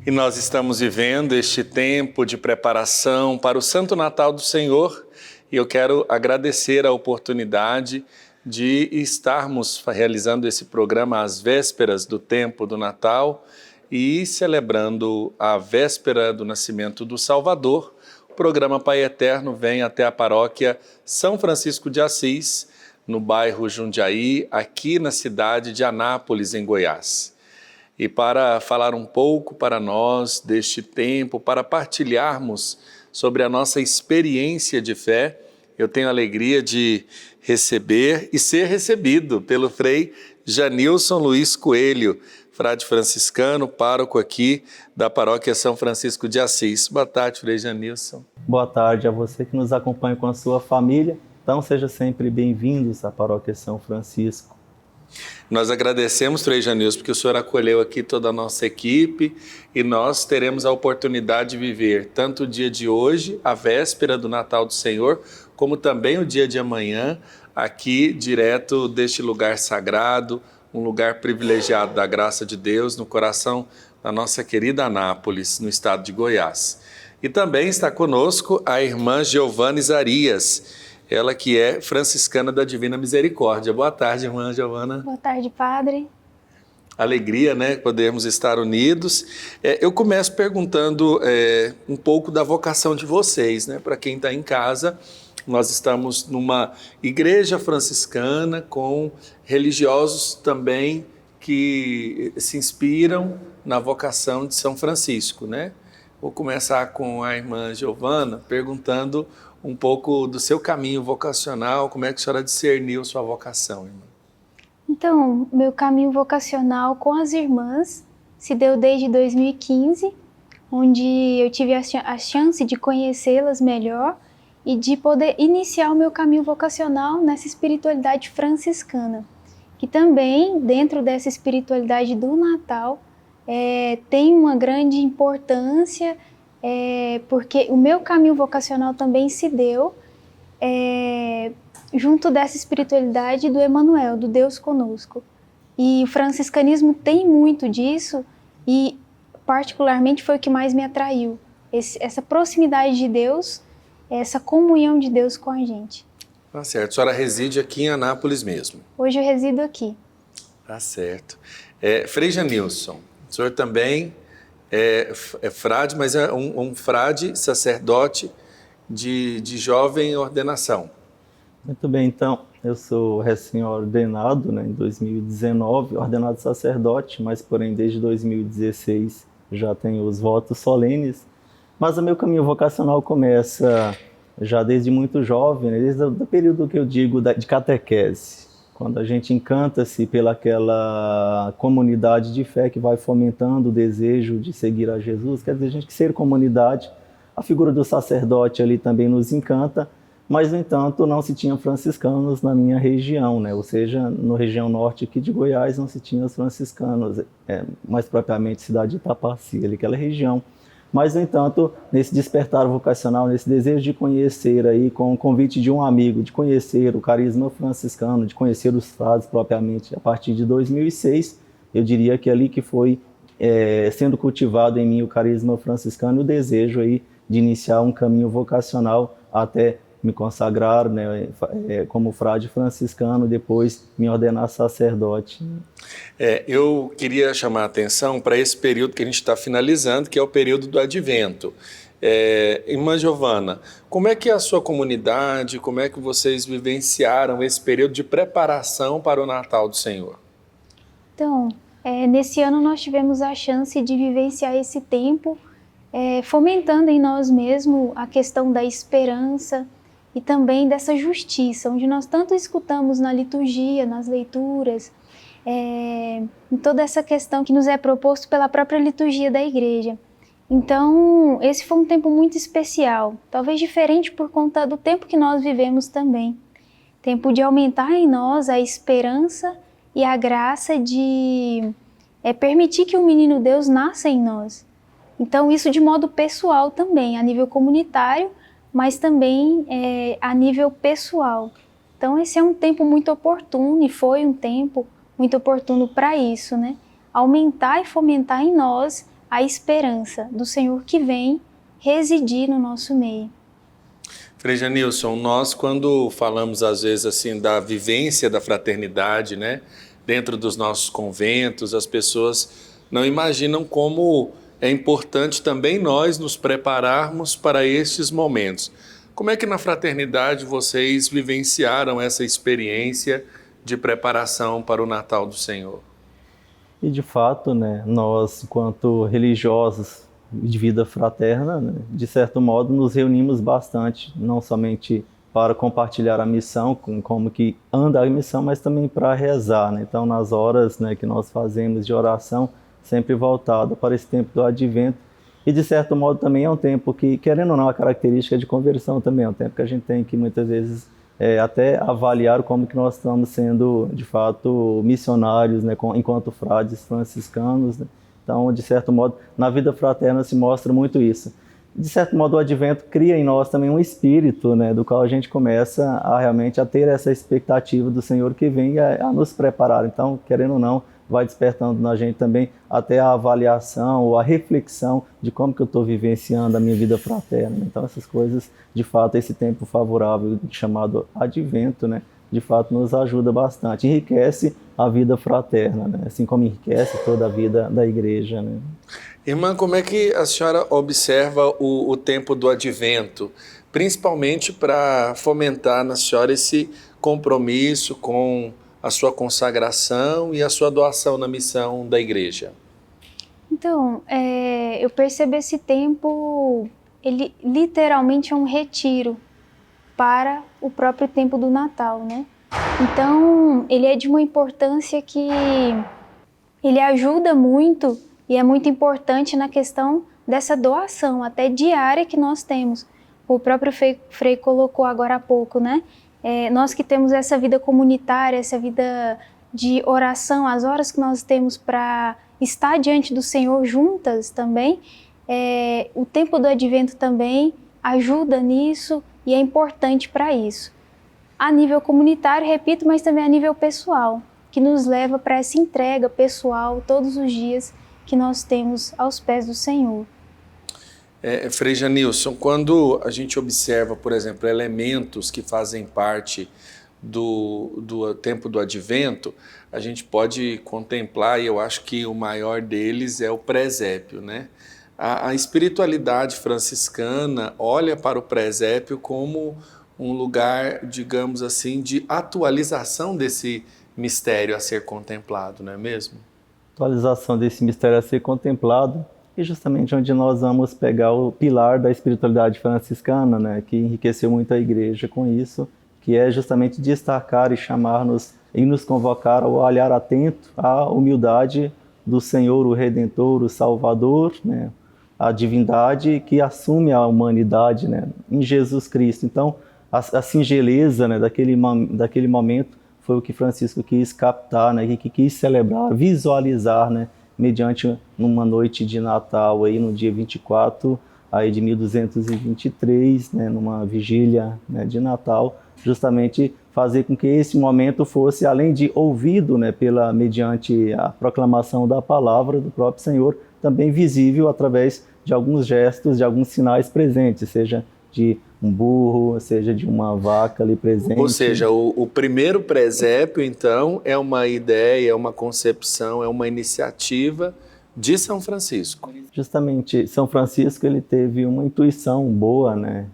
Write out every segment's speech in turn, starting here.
E nós estamos vivendo este tempo de preparação para o Santo Natal do Senhor e eu quero agradecer a oportunidade de estarmos realizando esse programa às vésperas do tempo do Natal e celebrando a véspera do nascimento do Salvador. O programa Pai Eterno vem até a paróquia São Francisco de Assis, no bairro Jundiaí, aqui na cidade de Anápolis, em Goiás. E para falar um pouco para nós deste tempo, para partilharmos sobre a nossa experiência de fé, eu tenho a alegria de receber e ser recebido pelo Frei Janilson Luiz Coelho, frade franciscano, pároco aqui da paróquia São Francisco de Assis. Boa tarde, Frei Janilson. Boa tarde a você que nos acompanha com a sua família. Então, seja sempre bem-vindos à paróquia São Francisco. Nós agradecemos, Frei Janilson, porque o senhor acolheu aqui toda a nossa equipe e nós teremos a oportunidade de viver tanto o dia de hoje, a véspera do Natal do Senhor, como também o dia de amanhã, aqui direto deste lugar sagrado, um lugar privilegiado da graça de Deus, no coração da nossa querida Anápolis, no estado de Goiás. E também está conosco a irmã Giovana Isarias, ela que é franciscana da Divina Misericórdia. Boa tarde, irmã Giovana. Boa tarde, padre. Alegria, né, podermos estar unidos. Eu começo perguntando um pouco da vocação de vocês, né? Para quem está em casa, nós estamos numa igreja franciscana com religiosos também que se inspiram na vocação de São Francisco, né? Vou começar com a irmã Giovana perguntando um pouco do seu caminho vocacional, como é que a senhora discerniu sua vocação, irmã? Então, meu caminho vocacional com as irmãs se deu desde 2015, onde eu tive a chance de conhecê-las melhor e de poder iniciar o meu caminho vocacional nessa espiritualidade franciscana, que também, dentro dessa espiritualidade do Natal, tem uma grande importância, porque o meu caminho vocacional também se deu junto dessa espiritualidade do Emmanuel, do Deus conosco. E o franciscanismo tem muito disso e particularmente foi o que mais me atraiu, essa proximidade de Deus, essa comunhão de Deus com a gente. Tá certo, a senhora reside aqui em Anápolis mesmo? Hoje eu resido aqui. Tá certo. Frei Janilson, o senhor também é frade, mas é um frade sacerdote de jovem ordenação. Muito bem, então, eu sou recém-ordenado, né, em 2019, ordenado sacerdote, mas porém desde 2016 já tenho os votos solenes. Mas o meu caminho vocacional começa já desde muito jovem, né, desde o período que eu digo de catequese, quando a gente encanta-se pelaquela comunidade de fé que vai fomentando o desejo de seguir a Jesus. Quer dizer, a gente que ser comunidade, a figura do sacerdote ali também nos encanta, mas, no entanto, não se tinha franciscanos na minha região, né? Ou seja, na região norte aqui de Goiás não se tinha os franciscanos, mais propriamente cidade de Itapaci, ali, aquela região. Mas, no entanto, nesse despertar vocacional, nesse desejo de conhecer aí, com o convite de um amigo, de conhecer o carisma franciscano, de conhecer os frades propriamente, a partir de 2006, eu diria que é ali que foi sendo cultivado em mim o carisma franciscano e o desejo aí de iniciar um caminho vocacional até me consagrar, né, como frade franciscano, depois me ordenar sacerdote. Eu queria chamar a atenção para esse período que a gente está finalizando, que é o período do Advento. Irmã Giovana, como é que é a sua comunidade, como é que vocês vivenciaram esse período de preparação para o Natal do Senhor? Então, nesse ano nós tivemos a chance de vivenciar esse tempo, fomentando em nós mesmos a questão da esperança e também dessa justiça, onde nós tanto escutamos na liturgia, nas leituras, em toda essa questão que nos é proposto pela própria liturgia da igreja. Então, esse foi um tempo muito especial, talvez diferente por conta do tempo que nós vivemos também. Tempo de aumentar em nós a esperança e a graça de permitir que o menino Deus nasça em nós. Então, isso de modo pessoal também, a nível comunitário, mas também a nível pessoal. Então, esse é um tempo muito oportuno e foi um tempo muito oportuno para isso, né? Aumentar e fomentar em nós a esperança do Senhor que vem residir no nosso meio. Frei Janilson, nós quando falamos às vezes assim da vivência da fraternidade, né, dentro dos nossos conventos, as pessoas não imaginam como é importante também nós nos prepararmos para estes momentos. Como é que na fraternidade vocês vivenciaram essa experiência de preparação para o Natal do Senhor? E de fato, né, nós, enquanto religiosos de vida fraterna, né, de certo modo nos reunimos bastante, não somente para compartilhar a missão, como que anda a missão, mas também para rezar, né? Então, nas horas, né, que nós fazemos de oração, sempre voltada para esse tempo do Advento, e de certo modo também é um tempo que, querendo ou não, a característica de conversão também é um tempo que a gente tem que muitas vezes até avaliar como que nós estamos sendo, de fato, missionários, né, enquanto frades franciscanos, né? Então, de certo modo, na vida fraterna se mostra muito isso. De certo modo, o Advento cria em nós também um espírito, né, do qual a gente começa a realmente a ter essa expectativa do Senhor que vem a nos preparar. Então, querendo ou não, vai despertando na gente também até a avaliação ou a reflexão de como que eu estou vivenciando a minha vida fraterna. Então, essas coisas, de fato, esse tempo favorável chamado Advento, né, de fato nos ajuda bastante, enriquece a vida fraterna, né, assim como enriquece toda a vida da igreja, né. Irmã, como é que a senhora observa o tempo do Advento, principalmente para fomentar na senhora esse compromisso com a sua consagração e a sua doação na missão da igreja? Então, eu percebo esse tempo, ele literalmente é um retiro para o próprio tempo do Natal, né? Então, ele é de uma importância que ele ajuda muito e é muito importante na questão dessa doação, até diária que nós temos. O próprio Frei colocou agora há pouco, né? Nós que temos essa vida comunitária, essa vida de oração, as horas que nós temos para estar diante do Senhor juntas também, o tempo do Advento também ajuda nisso e é importante para isso. A nível comunitário, repito, mas também a nível pessoal, que nos leva para essa entrega pessoal todos os dias que nós temos aos pés do Senhor. Frei Janilson, quando a gente observa, por exemplo, elementos que fazem parte do tempo do Advento, a gente pode contemplar, e eu acho que o maior deles é o presépio, né? A espiritualidade franciscana olha para o presépio como um lugar, digamos assim, de atualização desse mistério a ser contemplado, não é mesmo? Atualização desse mistério a ser contemplado, e justamente onde nós vamos pegar o pilar da espiritualidade franciscana, né, que enriqueceu muito a igreja com isso, que é justamente destacar e chamar-nos e nos convocar ao olhar atento à humildade do Senhor, o Redentor, o Salvador, né, a divindade que assume a humanidade, né, em Jesus Cristo. Então, a singeleza, né, daquele momento foi o que Francisco quis captar, né, que quis celebrar, visualizar, né, mediante uma noite de Natal, aí no dia 24 aí de 1223, né, numa vigília, né, de Natal, justamente fazer com que esse momento fosse, além de ouvido, né, mediante a proclamação da palavra do próprio Senhor, também visível através de alguns gestos, de alguns sinais presentes, seja de um burro, seja de uma vaca ali presente. Ou seja, o primeiro presépio, então, é uma ideia, é uma concepção, é uma iniciativa de São Francisco. Justamente, São Francisco ele teve uma intuição boa, né,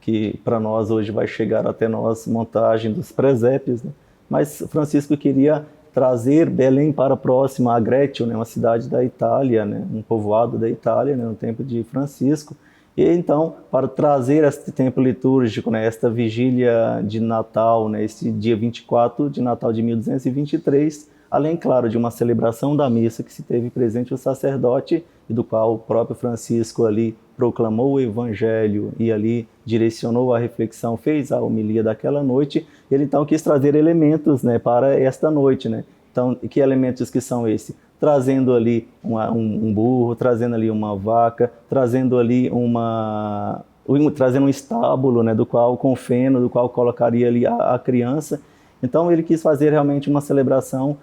que para nós hoje vai chegar até nós, montagem dos presépios, né? Mas Francisco queria trazer Belém para próximo a Grétio, né, uma cidade da Itália, né, um povoado da Itália, né, no tempo de Francisco. E então, para trazer este tempo litúrgico, né, esta vigília de Natal, né, esse dia 24 de Natal de 1223, além, claro, de uma celebração da missa que se teve presente o sacerdote, e do qual o próprio Francisco ali proclamou o Evangelho e ali direcionou a reflexão, fez a homilia daquela noite, ele então quis trazer elementos, né, para esta noite, né? Então, que elementos que são esses? Trazendo ali um burro, trazendo ali uma vaca, trazendo ali trazendo um estábulo, né, do qual com feno, do qual colocaria ali a criança. Então ele quis fazer realmente uma celebração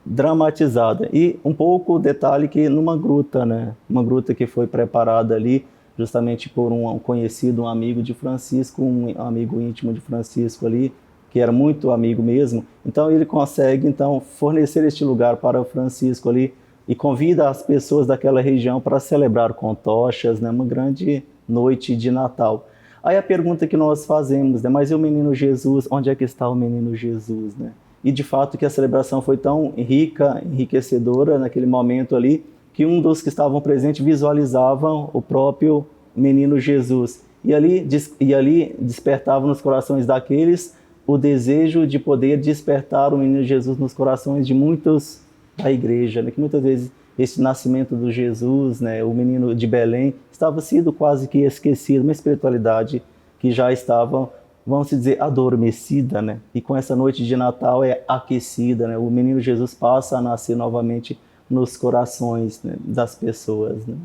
dramatizada. E um pouco o detalhe que numa gruta, né? Uma gruta que foi preparada ali justamente por um conhecido, um amigo de Francisco, um amigo íntimo de Francisco ali, que era muito amigo mesmo. Então ele consegue então fornecer este lugar para o Francisco ali e convida as pessoas daquela região para celebrar com tochas, né? Uma grande noite de Natal. Aí a pergunta que nós fazemos, né? Mas e o menino Jesus? Onde é que está o menino Jesus, né? E de fato que a celebração foi tão rica, enriquecedora naquele momento ali, que um dos que estavam presentes visualizavam o próprio menino Jesus. E ali despertava nos corações daqueles o desejo de poder despertar o menino Jesus nos corações de muitos da igreja, né? Que muitas vezes esse nascimento do Jesus, né, o menino de Belém, estava sendo quase que esquecido, uma espiritualidade que já estava, vamos dizer, adormecida, né? E com essa noite de Natal é aquecida, né? O menino Jesus passa a nascer novamente nos corações, né, das pessoas, né?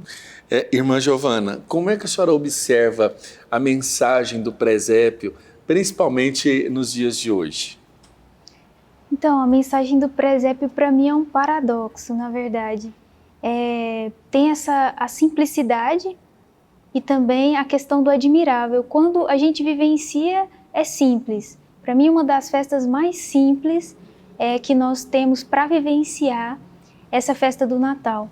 Irmã Giovana, como é que a senhora observa a mensagem do presépio, principalmente nos dias de hoje? Então, a mensagem do presépio para mim é um paradoxo, na verdade. Tem a simplicidade e também a questão do admirável. Quando a gente vivencia, é simples. Para mim, uma das festas mais simples que nós temos para vivenciar essa festa do Natal.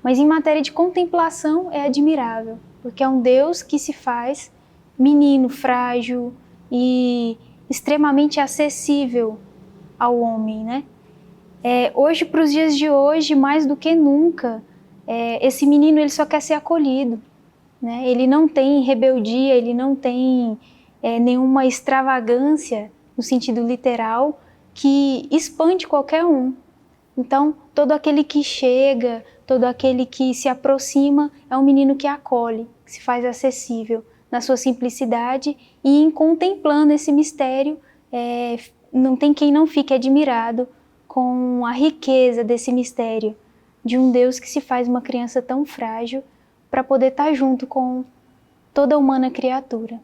Mas em matéria de contemplação é admirável, porque é um Deus que se faz menino, frágil e extremamente acessível ao homem, né? Hoje, para os dias de hoje, mais do que nunca, esse menino ele só quer ser acolhido, né? Ele não tem rebeldia, ele não tem nenhuma extravagância, no sentido literal, que espante qualquer um. Então, todo aquele que chega, todo aquele que se aproxima, é um menino que acolhe, que se faz acessível na sua simplicidade, e em contemplando esse mistério, não tem quem não fique admirado com a riqueza desse mistério, de um Deus que se faz uma criança tão frágil para poder estar junto com toda a humana criatura.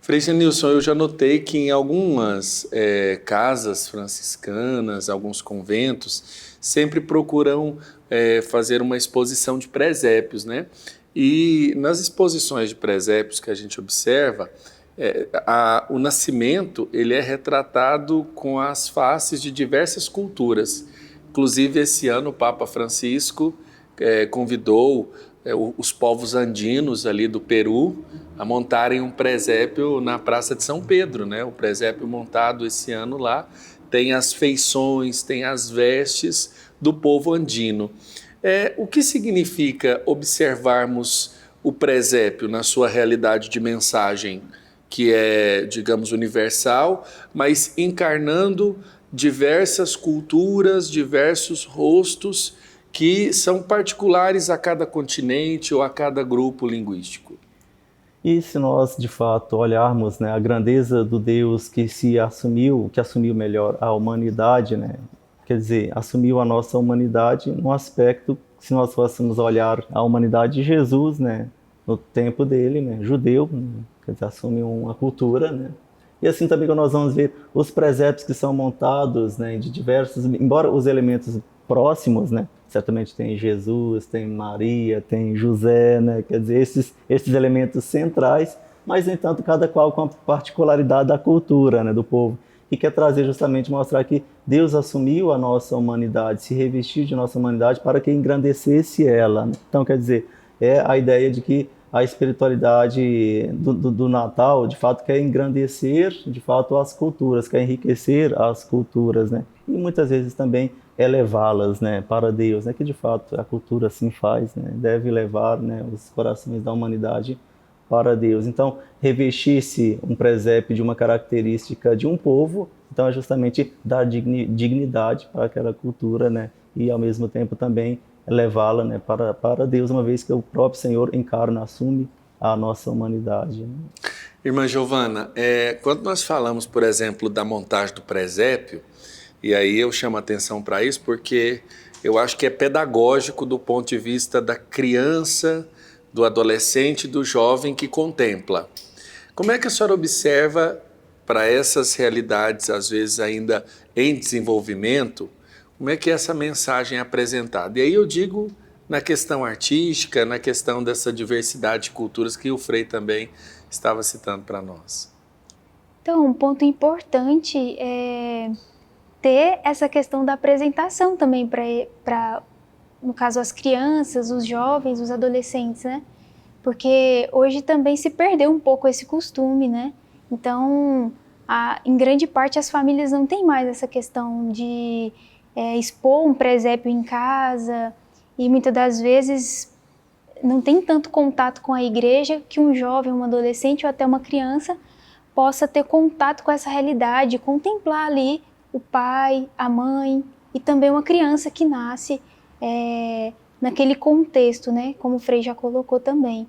Frei Genilson, eu já notei que em algumas casas franciscanas, alguns conventos, sempre procuram fazer uma exposição de presépios, né? E nas exposições de presépios que a gente observa, o nascimento ele é retratado com as faces de diversas culturas. Inclusive, esse ano o Papa Francisco convidou os povos andinos ali do Peru a montarem um presépio na Praça de São Pedro, né? O presépio montado esse ano lá tem as feições, tem as vestes do povo andino. O que significa observarmos o presépio na sua realidade de mensagem, que é, digamos, universal, mas encarnando diversas culturas, diversos rostos que são particulares a cada continente ou a cada grupo linguístico? E se nós, de fato, olharmos, né, a grandeza do Deus que assumiu melhor a humanidade, né, quer dizer, assumiu a nossa humanidade num aspecto, se nós fôssemos olhar a humanidade de Jesus, né, no tempo dele, né, judeu, quer dizer, assume uma cultura, né, e assim também quando nós vamos ver os presépios que são montados, né, de diversos, embora os elementos próximos, né, certamente tem Jesus, tem Maria, tem José, né, quer dizer, esses elementos centrais, mas, no entanto, cada qual com a particularidade da cultura, né, do povo, e quer trazer justamente, mostrar que Deus assumiu a nossa humanidade, se revestiu de nossa humanidade para que engrandecesse ela, né? Então, quer dizer, é a ideia de que a espiritualidade do Natal, de fato, quer engrandecer, de fato, as culturas, quer enriquecer as culturas, né? E muitas vezes também elevá-las, né, para Deus, né, que de fato a cultura assim faz, né, deve levar, né, os corações da humanidade para Deus. Então, revestir-se um presépio de uma característica de um povo, então é justamente dar dignidade para aquela cultura, né, e ao mesmo tempo também levá-la, né, para Deus, uma vez que o próprio Senhor encarna, assume a nossa humanidade, né? Irmã Giovana, quando nós falamos, por exemplo, da montagem do presépio, e aí eu chamo a atenção para isso porque eu acho que é pedagógico do ponto de vista da criança, do adolescente, do jovem que contempla. Como é que a senhora observa para essas realidades, às vezes ainda em desenvolvimento, Como é que essa mensagem é apresentada? E aí eu digo na questão artística, na questão dessa diversidade de culturas que o Frei também estava citando para nós. Então, um ponto importante é ter essa questão da apresentação também para, no caso, as crianças, os jovens, os adolescentes, né? Porque hoje também se perdeu um pouco esse costume, né? Então, em grande parte, as famílias não têm mais essa questão de expor um presépio em casa, e muitas das vezes não tem tanto contato com a igreja que um jovem, um adolescente ou até uma criança possa ter contato com essa realidade, contemplar ali o pai, a mãe e também uma criança que nasce naquele contexto, né? Como o Frei já colocou também.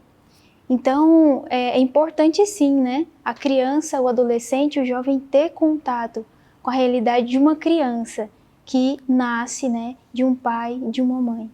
Então, é importante sim, né? A criança, o adolescente, o jovem ter contato com a realidade de uma criança que nasce, né, de um pai e de uma mãe.